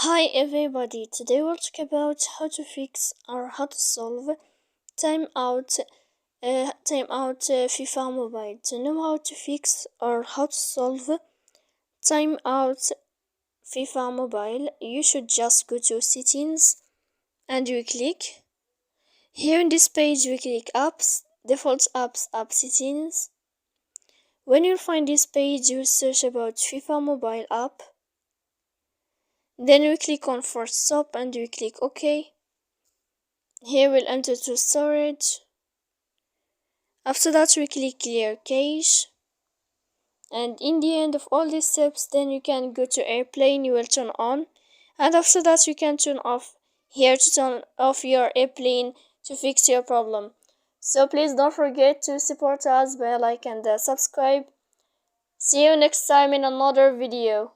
Hi everybody, today we'll talk about how to fix or how to solve timeout FIFA mobile. To know how to fix or how to solve timeout FIFA mobile, you should just go to settings and you click. Here in this page we click apps, default apps, app settings. When you find this page you search about FIFA mobile app. Then we click on force stop and we click OK. Here we'll enter to storage. After that we click clear cache. And in the end of all these steps, then you can go to airplane, you will turn on. And after that you can turn off. Here to turn off your airplane to fix your problem. So please don't forget to support us by like and subscribe. See you next time in another video.